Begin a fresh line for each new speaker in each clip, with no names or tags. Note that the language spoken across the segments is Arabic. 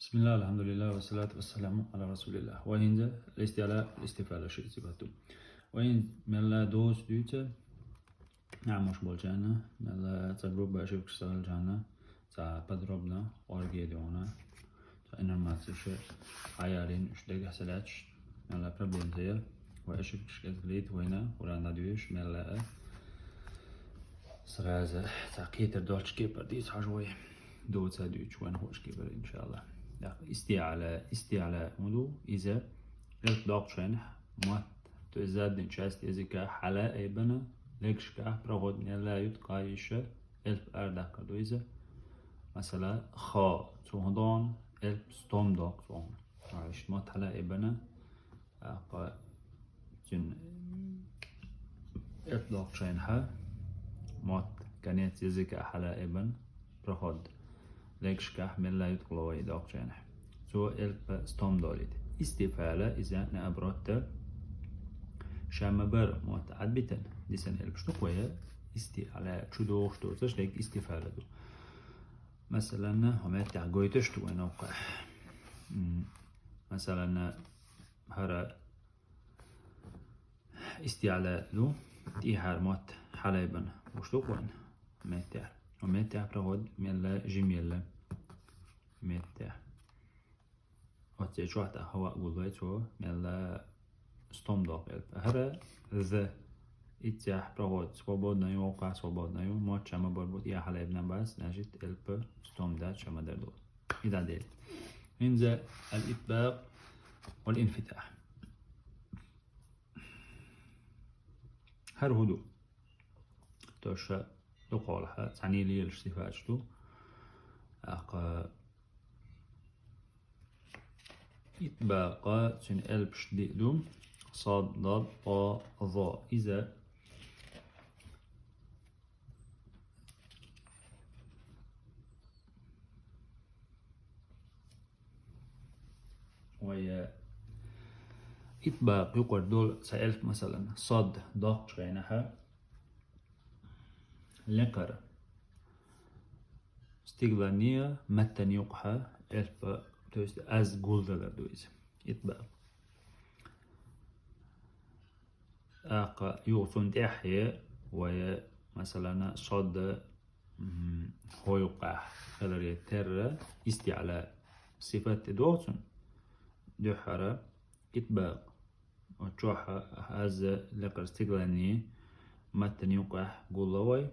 بسم الله الحمد لله والصلاة والسلام على رسول الله. وهند الاستعلاء الاستفالة شيء صفته. وهند ملا دوس ديوتا نعم مش بولجانا ملا تجربة شيء كسر جانا تا بدربنا وارجيدونا تا إنرماتيش عيارين إيش دقة سلاتش ملا problem زيا وإيش كشكليت وهنا ورانا دويش ملا سرازة تعقيد دولش كيبر ديت حجوي دوت هادوش وين هوش كيبر إن شاء الله. استعلاء مدو إذا الدكتورين ما تزاد نشاست إذا حلا إبنا لكش كه برود نلا يتقايش ألف أردك كدو إذا مثلا خا تهدان ألف ستوم داك تهون عايش ما حلا إبنا أقا جن الدكتورين ها ما كانت إذا حلا إبن برود لكش كه من لا يدخلوا يداق جانح سو الب ستوم دوليت استفالة إذا نأبرت شامبر متعدبتا ديسن الب شنقوية على شدوخ شتوتش لك استفالة دو مثلا هم تعقويتش تو نوقع مثلا هرا استعلاء دو تيهار مات حلايبا وشتوقوين متع ومتع برهود ملا جميلة متع وتشوحت هواء قلبيتو ملا ستوم داخل هذا ذا إتياح برهود سوابودنا يوقع سوابودنا يو ما تشما بربط يا حلايبنا بس نجد الب ستوم دا تشما دردود إذا ديل إنزا الإطباق والانفتاح هر هدو توشا لقولها تعني لي الاشتفاجتو أقا إطباقا تن ألبش ديدو صاد ضاد طا ضا إذا ويا إطباق يقر دول سألت مثلا صاد ضغط شينها لقر استقلالية متن يقحى ألف توست از قولدلر دويز إطباق أقا يوصون تحية ويا مثلا صاد هو يقع خلال يتر استعلاء صفات دوتون دحرة إطباق وتشوح هذا لقر استقلالية متن يقع قولوي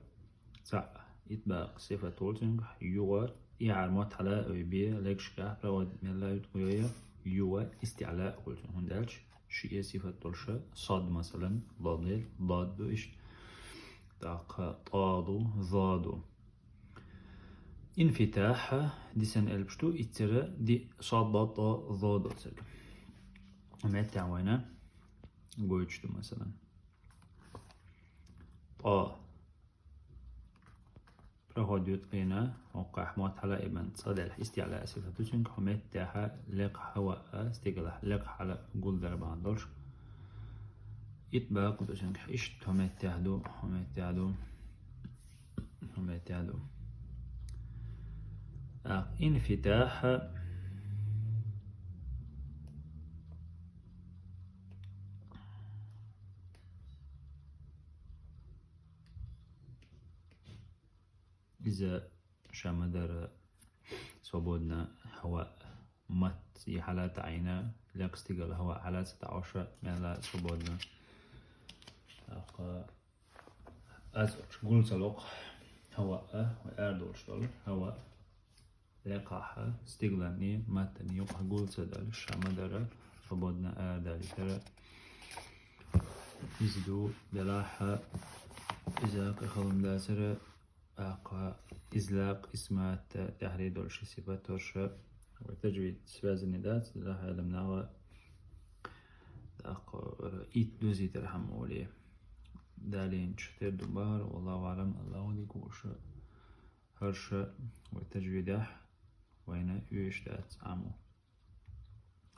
صح إطباق صفة تولتنج يوغا إعار مطلع ويبي لكش كه برود ملا يتقوية يوغا استعلاء قلتن هندالش شيء صفة تولشة صاد مثلا ضادل ضاد دوش داق طادو ضادو انفتاح ديسن البشتو اترى دي صاد ضاد ضادو تسلك أما التعوينة قويتشتو مثلا طا برهوديوت قينا وقع حمات حلا ابن صدر استعلاء صفة تشنك حمات تاها لق هواء استقلح لق حلا قول دربان دولش إطباق تشنك إشت حمات تهدو انفتاح إذا شامدر صبودنا هواء مت في حالات عينة لا استقل هواء حالات 16 ملا صبودنا أزوج قول سلوق هواء وأردوش دول هواء لقاحة استقلاني متن يوقع قول سدل شامدر صبودنا أردالي ترى يزدو دلاحة إذا كخلم داسرة أقا إزلاق اسمات تحرير دولش صفات ترشة وتجويد سواز الندات لها لمناوة أقا إيت دوزي ترحم أولي دالين شتر دبار والله أعلم الله ليك وش هرشة وتجويده وين يشتات عمو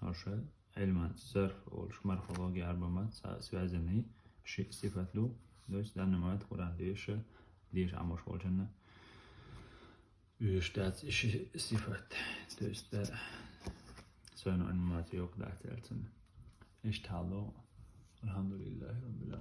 هرشة علما صرف والش مرفوضاقي عربمات سواز النهي شيء صفات له دوش دانمات قرآن ديش عموش والجنة يشتات صفات zijn animatie ook daar te helpen. Is het hallo. Alhamdulillah.